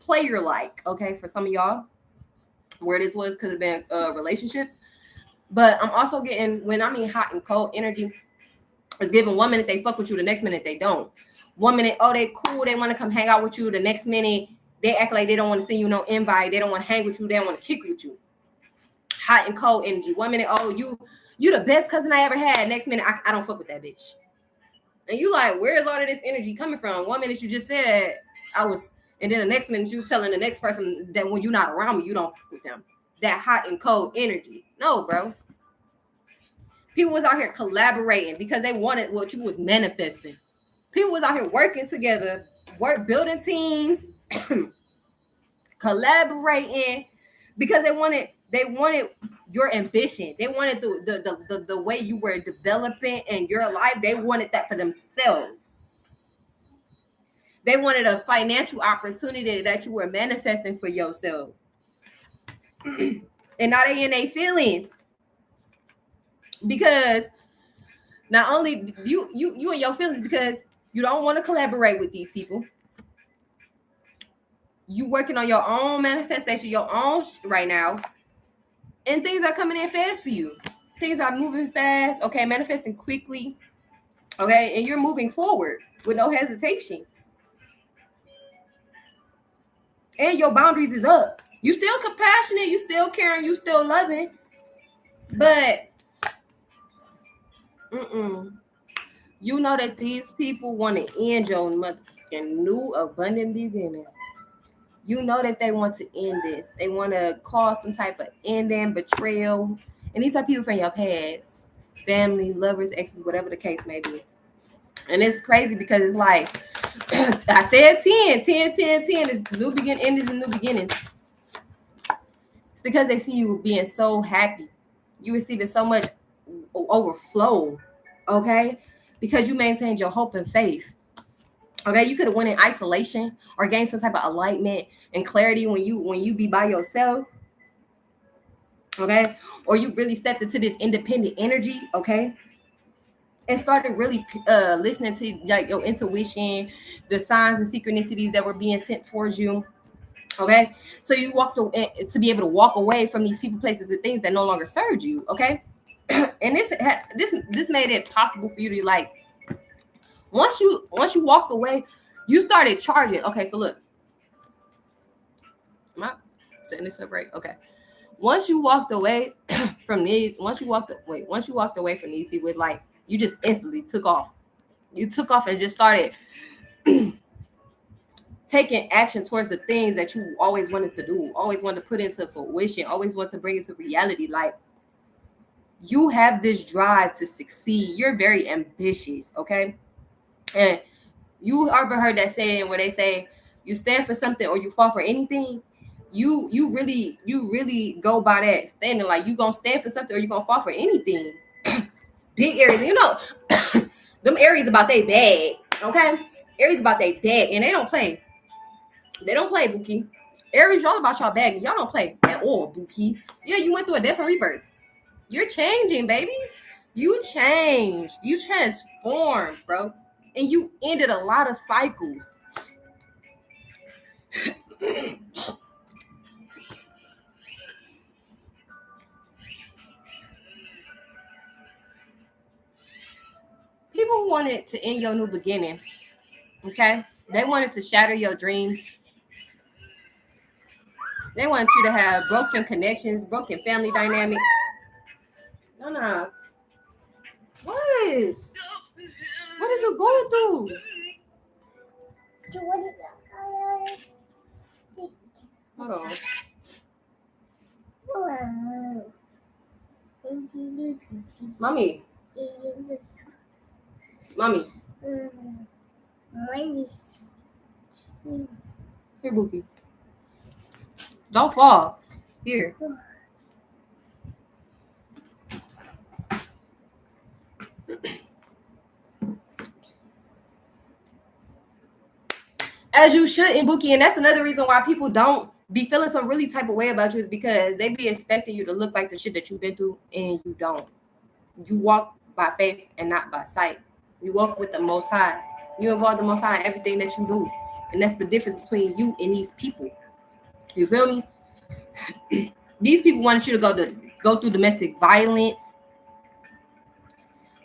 player-like. Okay, for some of y'all, where this was could have been relationships. But I'm also getting, when I mean hot and cold energy, it's given 1 minute they fuck with you, the next minute they don't. 1 minute, oh, they cool, they want to come hang out with you. The next minute, they act like they don't want to send you no invite. They don't want to hang with you. They don't want to kick with you. Hot and cold energy. 1 minute, oh, you the best cousin I ever had. Next minute, I don't fuck with that bitch. And you like, where is all of this energy coming from? 1 minute you just said I was, and then the next minute you telling the next person that when you're not around me, you don't fuck with them. That hot and cold energy. No, bro. People was out here collaborating because they wanted what you was manifesting. People was out here working together, building teams, collaborating because they wanted your ambition. They wanted the way you were developing in your life. They wanted that for themselves. They wanted a financial opportunity that you were manifesting for yourself. And now they in their feelings. Because not only you in your feelings because you don't want to collaborate with these people. You working on your own manifestation, your own right now. And things are coming in fast for you. Things are moving fast. Okay, manifesting quickly. Okay, and you're moving forward with no hesitation. And your boundaries is up. You still compassionate, you still caring, you still loving. But you know that these people want to end your motherfucking new abundant beginning. You know that they want to end this. They want to cause some type of ending, betrayal. And these are people from your past. Family, lovers, exes, whatever the case may be. And it's crazy because it's like, I said 10 is new beginning, end is a new beginning. It's because they see you being so happy. You receiving so much overflow, okay? Because you maintained your hope and faith. Okay, you could have went in isolation or gained some type of enlightenment and clarity when you be by yourself. Okay, or you really stepped into this independent energy, okay, and started really listening to like your intuition, the signs and synchronicities that were being sent towards you. Okay, so you walked away to be able to walk away from these people, places, and things that no longer served you. Okay, and this made it possible for you to like once you walked away, you started charging. Okay, so look, am I setting this up right? Okay, once you walked away from these, once you walked away from these people, it's like you just instantly took off. You took off and just started taking action towards the things that you always wanted to do, always wanted to put into fruition, always want to bring into reality. Like, you have this drive to succeed. You're very ambitious, okay? And you ever heard that saying where they say you stand for something or you fall for anything? You really go by that standing, like you gonna stand for something or you gonna fall for anything. Big areas, you know, them areas about they bag, okay? Areas about they bag, and they don't play. They don't play, Bookie. Aries, y'all about y'all bag, and y'all don't play at all, Bookie. Yeah, you went through a different rebirth. You're changing, baby. You changed. You transformed, bro. And you ended a lot of cycles. People wanted to end your new beginning, okay? They wanted to shatter your dreams. They want you to have broken connections, broken family dynamics. No. What? What is you going through? Hold on. Mommy. Here, Bookie. Don't fall. Here. As you shouldn't, Bookie, and that's another reason why people don't be feeling some really type of way about you, is because they be expecting you to look like the shit that you've been through, and you don't. You walk by faith and not by sight. You walk with the Most High. You involve the Most High in everything that you do, and that's the difference between you and these people. You feel me? These people wanted you to go through domestic violence.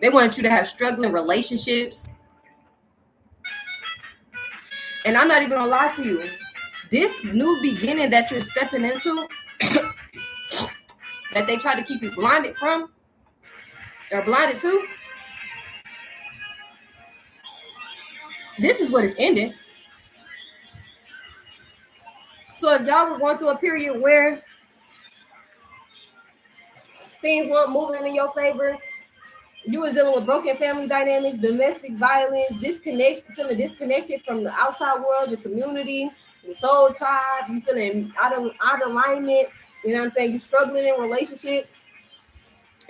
They wanted you to have struggling relationships. And I'm not even gonna lie to you. This new beginning that you're stepping into, that they try to keep you blinded from, or blinded to, this is what it's ending. So if y'all were going through a period where things weren't moving in your favor, you was dealing with broken family dynamics, domestic violence, feeling disconnected from the outside world, your community, your soul tribe, you feeling out of alignment, you know what I'm saying? You struggling in relationships,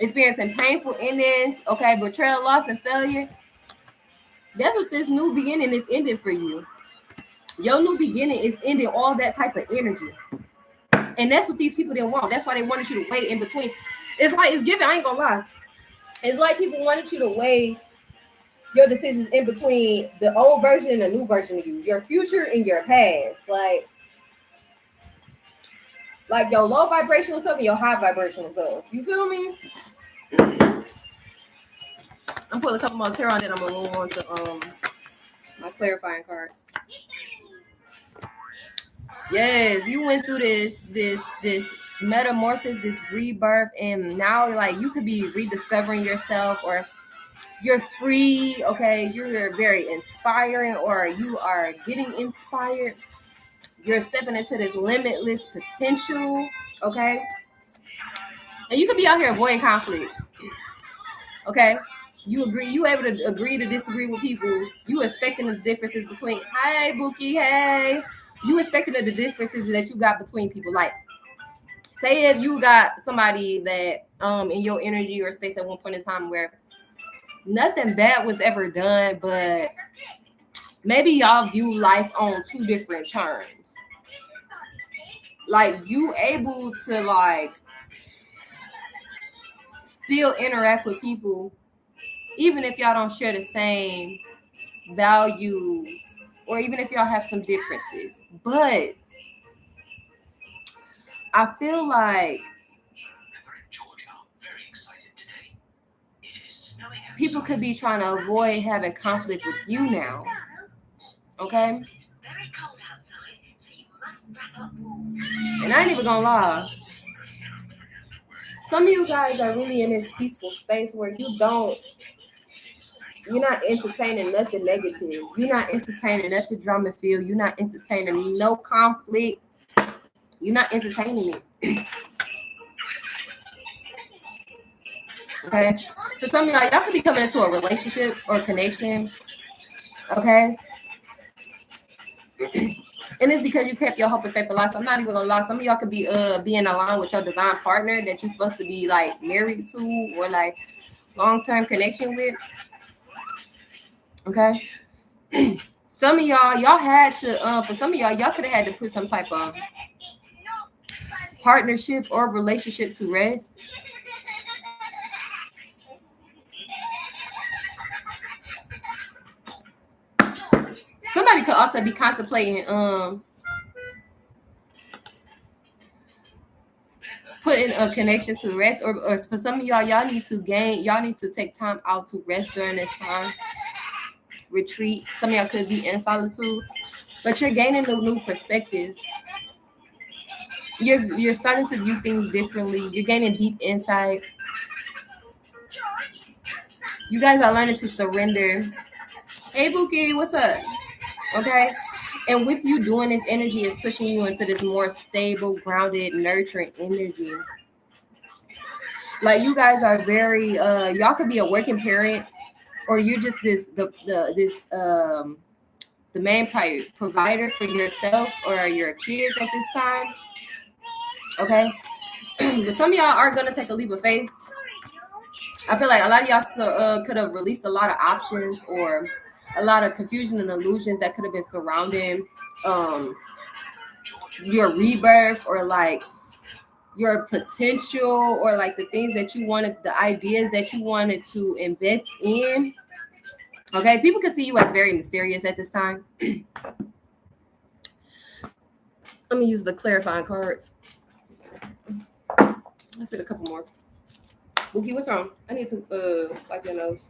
experiencing painful endings, okay, betrayal, loss, and failure. That's what this new beginning is ending for you. Your new beginning is ending all that type of energy. And that's what these people didn't want. That's why they wanted you to wait in between. It's like, it's giving, I ain't gonna lie. It's like people wanted you to weigh your decisions in between the old version and the new version of you, your future and your past. Like your low vibrational self and your high vibrational self. You feel me? I'm pulling a couple more tarot, and then I'm gonna move on to my clarifying cards. Yes, you went through this metamorphosis, this rebirth, and now like you could be rediscovering yourself, or you're free, okay? You're very inspiring, or you are getting inspired. You're stepping into this limitless potential, okay? And you could be out here avoiding conflict, okay? You able to agree to disagree with people. You expecting the differences between, hey, Bookie, hey. You expecting the differences that you got between people. Like, say if you got somebody that in your energy or space at one point in time where nothing bad was ever done, but maybe y'all view life on two different terms. Like, you able to like still interact with people even if y'all don't share the same values, or even if y'all have some differences. But I feel like people could be trying to avoid having conflict with you now. Okay? And I ain't even gonna lie. Some of you guys are really in this peaceful space where you're not entertaining nothing negative. You're not entertaining nothing drama filled. You're not entertaining no conflict. You're not entertaining it. Okay? For some of y'all could be coming into a relationship or connection. Okay? And it's because you kept your hope and faith alive. So I'm not even gonna lie. Some of y'all could be being aligned with your divine partner that you're supposed to be like married to or like long-term connection with. Okay. Some of y'all had to for some of y'all could have had to put some type of partnership or relationship to rest. Somebody could also be contemplating putting a connection to rest, or for some of y'all need to take time out to rest during this time. retreat. Some of y'all could be in solitude, but you're gaining a new perspective. You're starting to view things differently. You're gaining deep insight. You guys are learning to surrender. Hey, Bookie, what's up? Okay. And with you doing this, energy is pushing you into this more stable, grounded, nurturing energy. Like you guys are very y'all could be a working parent, or you're just the main provider for yourself or your kids at this time. Okay. But some of y'all are gonna take a leap of faith. I feel like a lot of y'all could have released a lot of options or a lot of confusion and illusions that could have been surrounding your rebirth, or like your potential, or like the things that you wanted, the ideas that you wanted to invest in. Okay, people can see you as very mysterious at this time. Let me use the clarifying cards. Let's hit a couple more. Bookie, what's wrong? I need to wipe your nose.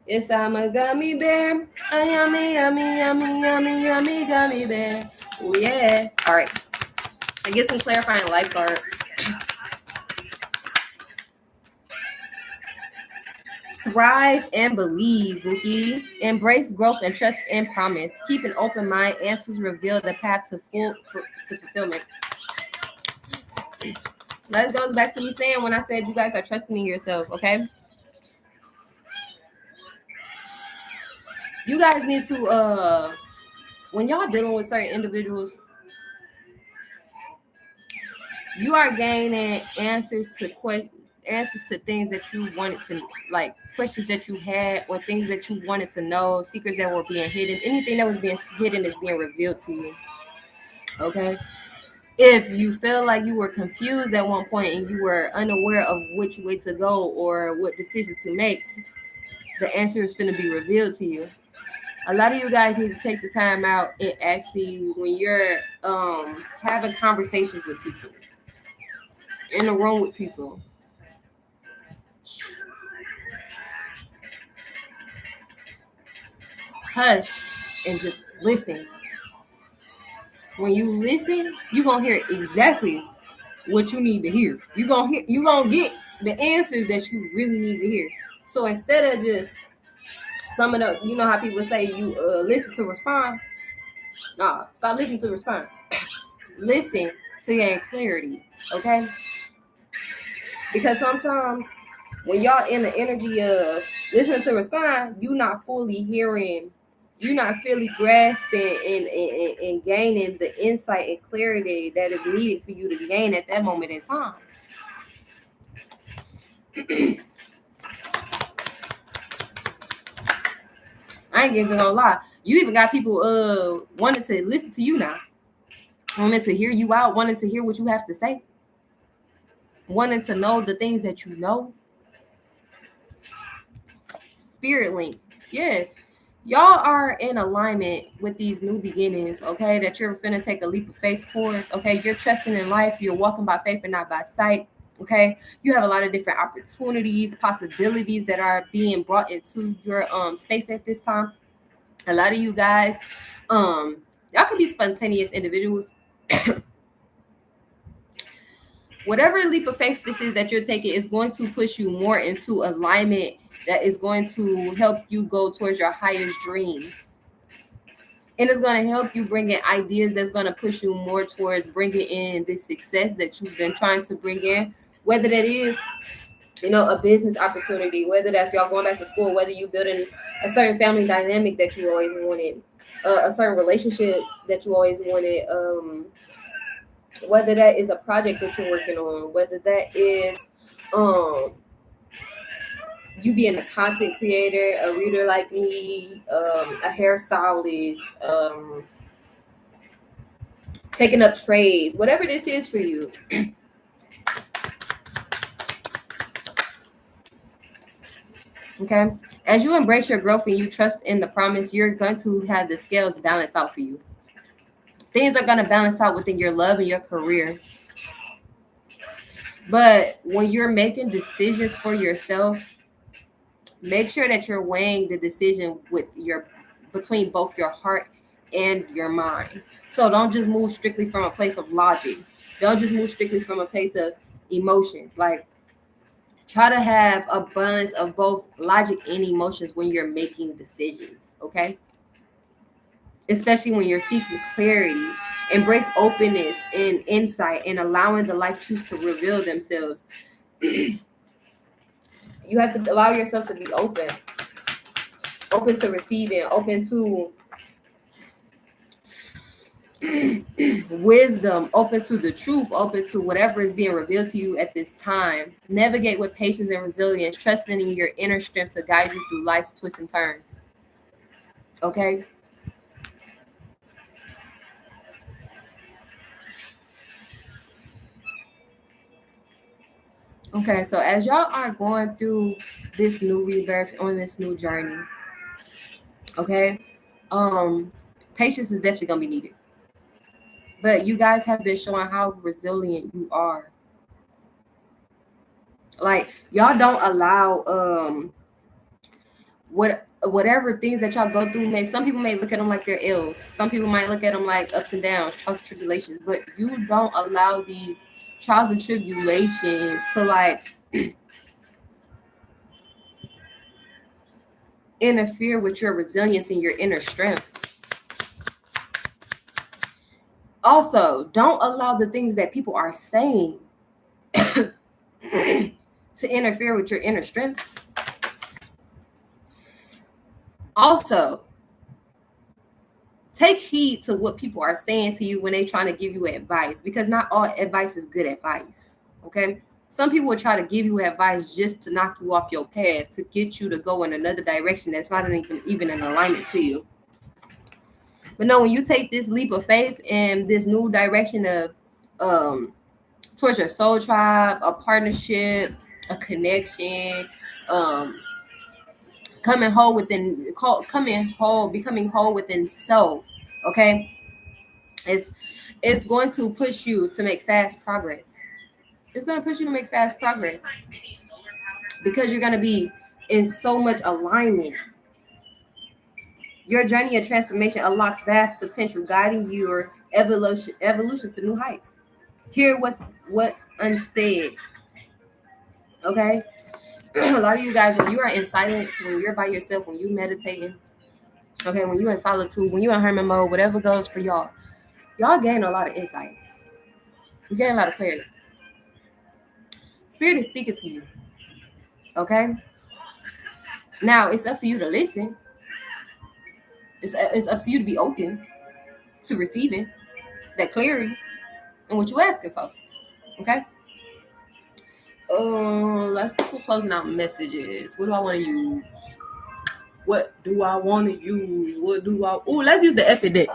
Yes, I'm a gummy bear. A yummy, yummy, yummy, yummy, yummy gummy bear. Oh, yeah. All right. I get some clarifying life cards. Thrive and believe, Bookie. Embrace growth and trust and promise. Keep an open mind. Answers reveal the path to fulfillment. That goes back to me saying when I said you guys are trusting in yourself, okay? You guys need to, when y'all dealing with certain individuals, you are gaining answers to things that you wanted to, like questions that you had, or things that you wanted to know, secrets that were being hidden. Anything that was being hidden is being revealed to you. Okay. If you feel like you were confused at one point and you were unaware of which way to go or what decision to make, the answer is going to be revealed to you. A lot of you guys need to take the time out and actually, when you're having conversations with people, in a room with people, hush and just listen. When you listen, you're gonna hear exactly what you need to hear. You're gonna get the answers that you really need to hear. So instead of just some of the, you know how people say you listen to respond. Nah, stop listening to respond. Listen to gain clarity, okay? Because sometimes when y'all in the energy of listening to respond, you're not fully hearing, you're not fully grasping and gaining the insight and clarity that is needed for you to gain at that moment in time. I ain't even gonna lie. You even got people wanting to listen to you now, wanting to hear you out, wanting to hear what you have to say, wanting to know the things that you know. Spirit link. Yeah. Y'all are in alignment with these new beginnings, okay, that you're finna take a leap of faith towards, okay? You're trusting in life. You're walking by faith and not by sight, okay? You have a lot of different opportunities, possibilities that are being brought into your space at this time. A lot of you guys, y'all can be spontaneous individuals. Whatever leap of faith this is that you're taking is going to push you more into alignment that is going to help you go towards your highest dreams. And it's going to help you bring in ideas that's going to push you more towards bringing in this success that you've been trying to bring in, whether that is, you know, a business opportunity, whether that's y'all going back to school, whether you building a certain family dynamic that you always wanted, a certain relationship that you always wanted, whether that is a project that you're working on, whether that is you being a content creator, a reader like me, a hairstylist, taking up trades, whatever this is for you. Okay. As you embrace your growth and you trust in the promise, you're going to have the scales balance out for you. Things are going to balance out within your love and your career. But when you're making decisions for yourself, make sure that you're weighing the decision between both your heart and your mind. So don't just move strictly from a place of logic. Don't just move strictly from a place of emotions. Like, try to have a balance of both logic and emotions when you're making decisions, okay? Especially when you're seeking clarity. Embrace openness and insight and allowing the life truths to reveal themselves. You have to allow yourself to be open to receiving, open to wisdom, open to the truth, open to whatever is being revealed to you at this time. Navigate with patience and resilience, trusting in your inner strength to guide you through life's twists and turns. Okay? Okay, so as y'all are going through this new rebirth, on this new journey, okay, patience is definitely gonna be needed. But you guys have been showing how resilient you are. Like, y'all don't allow whatever things that y'all go through. Some people may look at them like they're ills. Some people might look at them like ups and downs, trials and tribulations. But you don't allow these trials and tribulations to like interfere with your resilience and your inner strength. Also, don't allow the things that people are saying to interfere with your inner strength. Also, take heed to what people are saying to you when they're trying to give you advice, because not all advice is good advice, okay? Some people will try to give you advice just to knock you off your path, to get you to go in another direction that's not even in alignment to you. But no, when you take this leap of faith and this new direction of towards your soul tribe, a partnership, a connection, becoming whole within self, okay? It's going to push you to make fast progress. It's going to push you to make fast progress because you're going to be in so much alignment. Your journey of transformation unlocks vast potential, guiding your evolution to new heights. Hear what's unsaid. Okay? A lot of you guys, when you are in silence, when you're by yourself, when you're meditating, okay, when you're in solitude, when you're in hermit mode, whatever goes for y'all gain a lot of insight. You gain a lot of clarity. Spirit is speaking to you. Okay? Now, it's up for you to listen. It's up to you to be open to receiving that clarity and what you're asking for. Okay? Let's get some closing out messages. What do I want to use? Let's use the epic deck.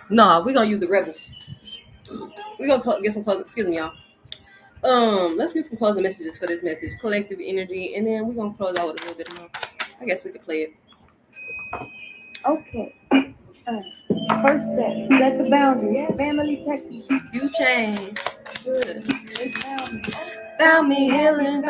No, we're gonna use the rebels. We're gonna get some closing. Excuse me, y'all. Let's get some closing messages for this message, collective energy, and then we're gonna close out with a little bit more. I guess we could play it. Okay. First step, set the boundary. Family text me. You change. Good. Found me healing,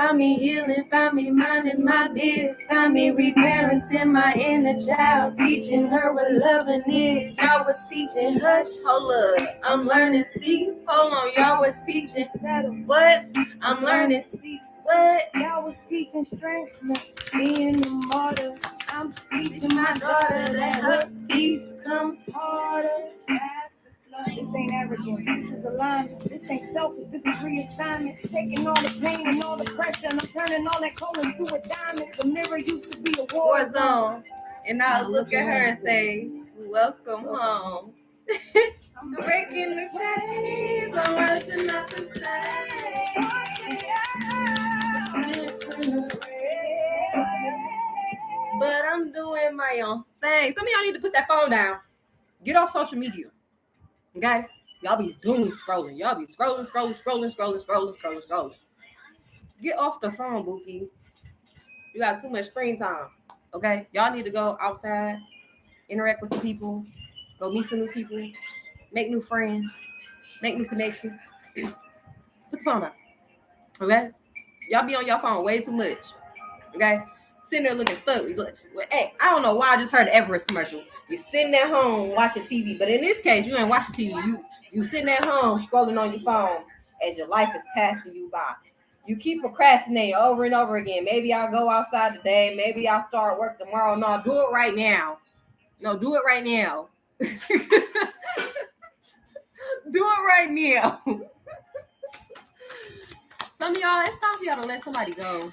found me minding my business, found me reparenting my inner child, teaching her what loving is. Y'all was teaching hush, hold up, I'm learning see. Hold on, y'all was teaching settle. What? I'm learning see. What? Y'all was teaching strength, being a martyr. I'm teaching my daughter that her peace comes harder. This ain't arrogance, this is alignment. This ain't selfish, this is reassignment. Taking all the pain and all the pressure, and I'm turning all that coal into a diamond. The mirror used to be a war zone. And I'll look at her and say, welcome home. I'm breaking the chains, I'm rushing up the stage. But I'm doing my own thing. Some of y'all need to put that phone down. Get off social media. Okay? Y'all be doom scrolling. Y'all be scrolling. Get off the phone, Bookie. You got too much screen time. Okay? Y'all need to go outside, interact with some people, go meet some new people, make new friends, make new connections. Put the phone down. Okay? Y'all be on your phone way too much. Okay? Sitting there looking stuck. Hey, I don't know why I just heard the Everest commercial. You're sitting at home watching TV, but in this case, you ain't watching TV. You sitting at home scrolling on your phone as your life is passing you by. You keep procrastinating over and over again. Maybe I'll go outside today. Maybe I'll start work tomorrow. No, do it right now. No, do it right now. Do it right now. Some of y'all, it's time for y'all to let somebody go.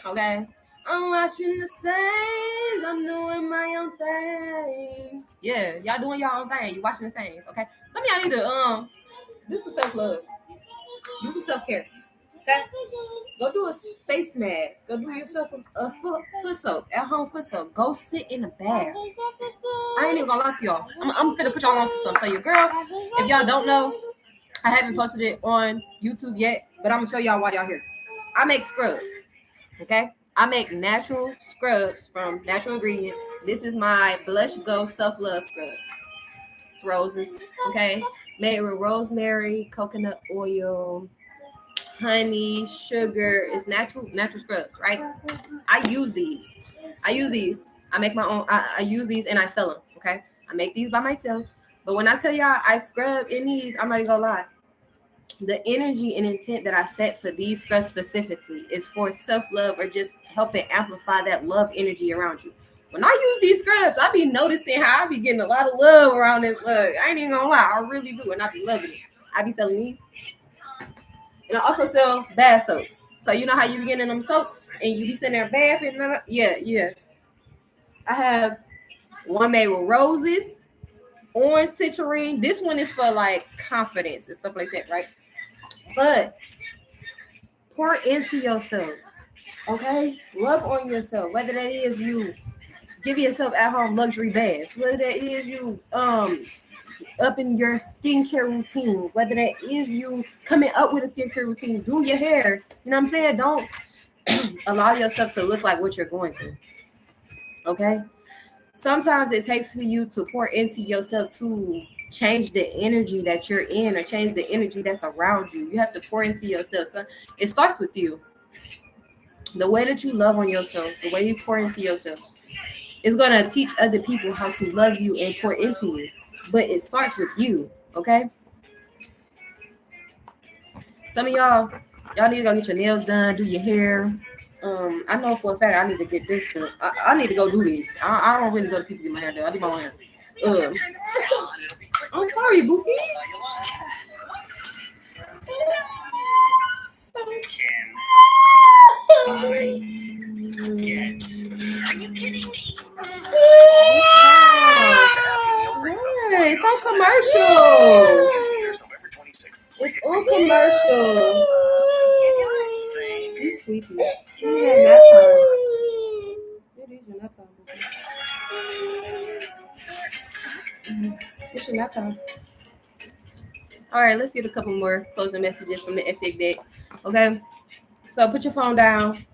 Okay? I'm washing the stains. I'm doing my own thing. Yeah, y'all doing y'all own thing. You washing the stains. Okay? Some of y'all need to do some self-love. Do some self-care. Okay? Go do a face mask. Go do yourself a foot soak. At home foot soak. Go sit in the bath. I ain't even gonna lie to y'all. I'm gonna put y'all on to something. So your girl, if y'all don't know, I haven't posted it on YouTube yet, but I'm gonna show y'all while y'all here. I make scrubs. Okay? I make natural scrubs from natural ingredients. This is my Blush Go Self-Love Scrub. It's roses, okay? Made with rosemary, coconut oil, honey, sugar. It's natural scrubs, right? I use these. I make my own. I use these and I sell them, okay? I make these by myself. But when I tell y'all I scrub in these, I'm not even gonna lie. The energy and intent that I set for these scrubs specifically is for self-love or just helping amplify that love energy around you. When I use these scrubs, I be noticing how I be getting a lot of love around this mug. I ain't even gonna lie, I really do, and I be loving it. I be selling these. And I also sell bath soaks. So you know how you be getting them soaks and you be sitting there bathing? Yeah. I have one made with roses, orange citrine. This one is for like confidence and stuff like that, right? But pour into yourself, okay? Love on yourself. Whether that is you give yourself at home luxury baths, whether that is you up in your skincare routine, whether that is you coming up with a skincare routine, do your hair. You know what I'm saying? Don't allow yourself to look like what you're going through. Okay? Sometimes it takes for you to pour into yourself to change the energy that you're in or change the energy that's around you. You have to pour into yourself. So it starts with you. The way that you love on yourself, the way you pour into yourself is going to teach other people how to love you and pour into you. But it starts with you, okay? Some of y'all need to go get your nails done, do your hair. I know for a fact I need to get this done. I need to go do this. I don't really go to people get my hair done. I do my own hair. I'm sorry, Bookie. Are you kidding me? Yeah, it's on commercial. It's on commercial. You sleepy. You had nap time. It is your nap time. It's your nap time. All right, let's get a couple more closing messages from the Fbook deck. Okay, so put your phone down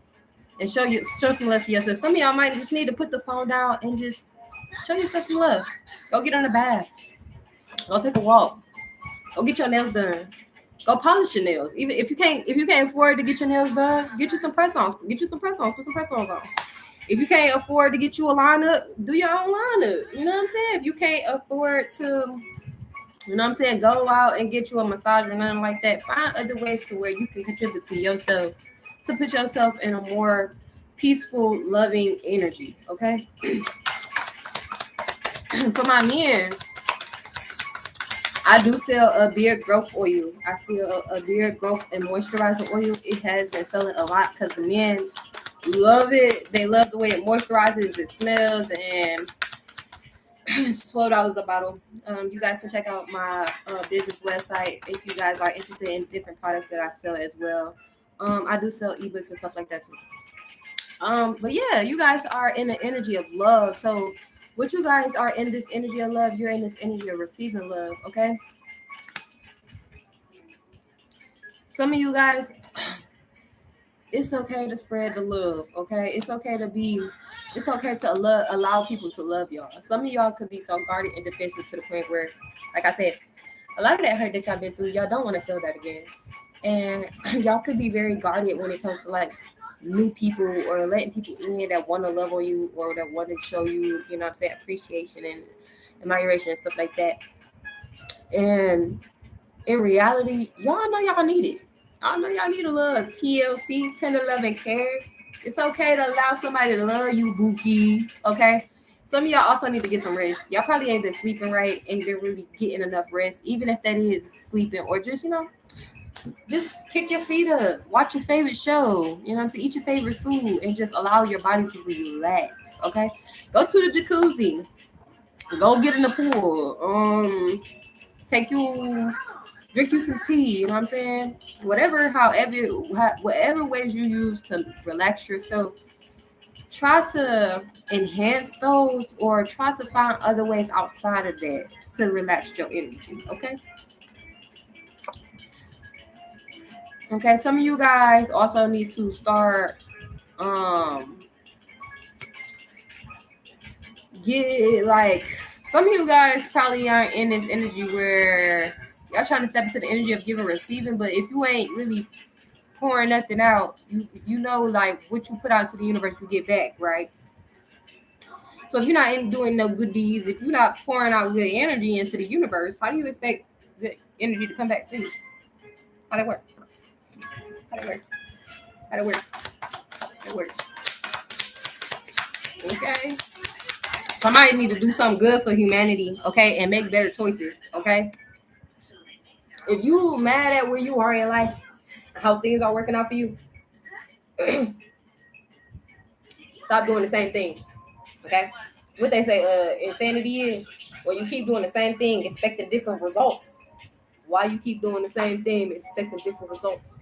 and show some love to yourself. Some of y'all might just need to put the phone down and just show yourself some love. Go get in the bath. Go take a walk. Go get your nails done. Go polish your nails. Even if you can't afford to get your nails done, get you some press-ons. Get you some press-ons. Put some press-ons on. If you can't afford to get you a lineup, do your own lineup. You know what I'm saying? If you can't afford to, you know what I'm saying, go out and get you a massage or nothing like that, find other ways to where you can contribute to yourself, to put yourself in a more peaceful, loving energy, okay? For my men, I do sell a beard growth oil. I sell a beard growth and moisturizer oil. It has been selling a lot because the men love it. They love the way it moisturizes, it smells, and it's $12 a bottle. You guys can check out my business website if you guys are interested in different products that I sell as well. I do sell ebooks and stuff like that too. But yeah, you guys are in the energy of love. So what you guys are in this energy of love, you're in this energy of receiving love, okay? Some of you guys, it's okay to spread the love, okay? It's okay to allow people to love y'all. Some of y'all could be so guarded and defensive to the point where, like I said, a lot of that hurt that y'all been through, y'all don't want to feel that again. And y'all could be very guarded when it comes to like new people or letting people in that want to love on you or that want to show you, you know what I'm saying, appreciation and admiration and stuff like that. And in reality, y'all know y'all need it. Y'all know y'all need a little TLC, tender love and care. It's okay to allow somebody to love you, Bookie. Okay. Some of y'all also need to get some rest. Y'all probably ain't been sleeping right and you're really getting enough rest, even if that is sleeping or just, just kick your feet up, watch your favorite show, you know what I'm saying? Eat your favorite food and just allow your body to relax. Okay. Go to the jacuzzi. Go get in the pool. Take you drink you some tea, you know what I'm saying? Whatever ways you use to relax yourself, try to enhance those or try to find other ways outside of that to relax your energy, okay? Okay, some of you guys also need to start get like some of you guys probably aren't in this energy where y'all trying to step into the energy of giving receiving, but if you ain't really pouring nothing out, you know like what you put out to the universe you get back, right? So if you're not doing no good deeds, if you're not pouring out good energy into the universe, how do you expect the energy to come back to you? How that work? How that work? How that work? How that work? Okay. Somebody need to do something good for humanity, okay, and make better choices, okay? If you mad at where you are in life, how things are working out for you, stop doing the same things, okay? What they say, insanity is when you keep doing the same thing, expecting different results. Why you keep doing the same thing, expecting different results?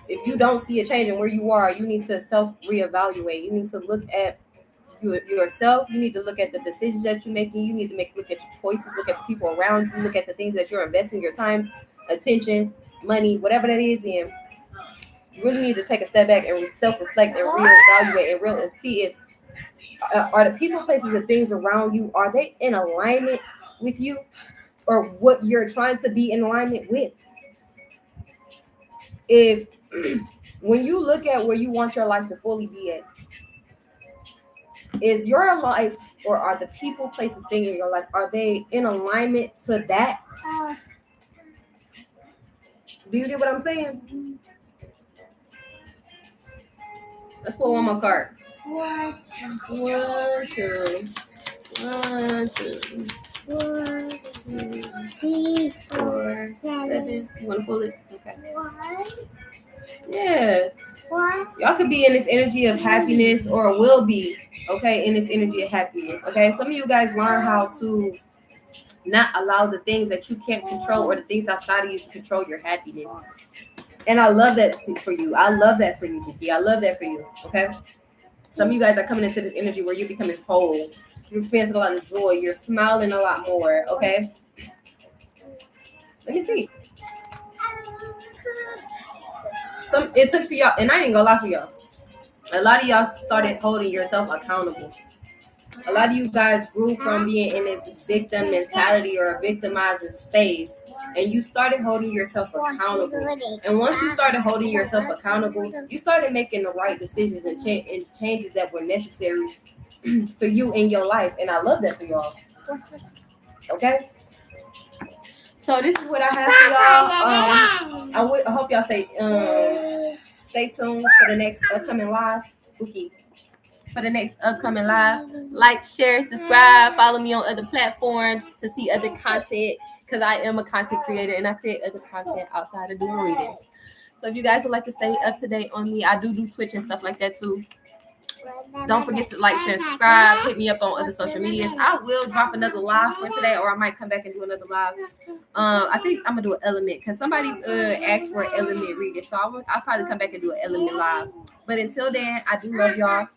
If you don't see a change in where you are, you need to self-reevaluate. You need to look at yourself. You need to look at the decisions that you're making. You need to look at your choices, look at the people around you, look at the things that you're investing your time, attention, money, whatever that is in. You really need to take a step back and self-reflect and reevaluate and see if are the people, places, and things around you, are they in alignment with you or what you're trying to be in alignment with? If when you look at where you want your life to fully be at, is your life or are the people, places, things in your life, are they in alignment to that? Do you get what I'm saying? Let's pull one more card. One, two. 3, 4, 7. You want to pull it? Okay. Yeah. Y'all could be in this energy of happiness or will be, okay, in this energy of happiness, okay? Some of you guys learn how to not allow the things that you can't control or the things outside of you to control your happiness. And I love that for you. I love that for you, Vicky. I love that for you, okay? Some of you guys are coming into this energy where you're becoming whole. You're experiencing a lot of joy. You're smiling a lot more, okay? Let me see. It took for y'all, and I ain't gonna lie for y'all. A lot of y'all started holding yourself accountable. A lot of you guys grew from being in this victim mentality or a victimizing space, and you started holding yourself accountable. And once you started holding yourself accountable, you started making the right decisions and changes that were necessary for you in your life. And I love that for y'all. Okay? So this is what I have for y'all. I hope y'all stay tuned for the next upcoming live. Bookie. For the next upcoming live. Like, share, subscribe, follow me on other platforms to see other content, because I am a content creator and I create other content outside of doing readings. So if you guys would like to stay up to date on me, I do Twitch and stuff like that too. Don't forget to like, share, subscribe. Hit me up on other social medias. I will drop another live for today, or I might come back and do another live. I think I'm gonna do an element because somebody asked for an element reading, so I'll probably come back and do an element live. But until then, I do love y'all.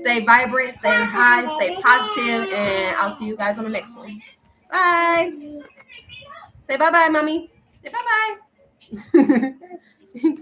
Stay vibrant, stay high, stay positive, and I'll see you guys on the next one. Bye. Say bye-bye, mommy. Say bye-bye.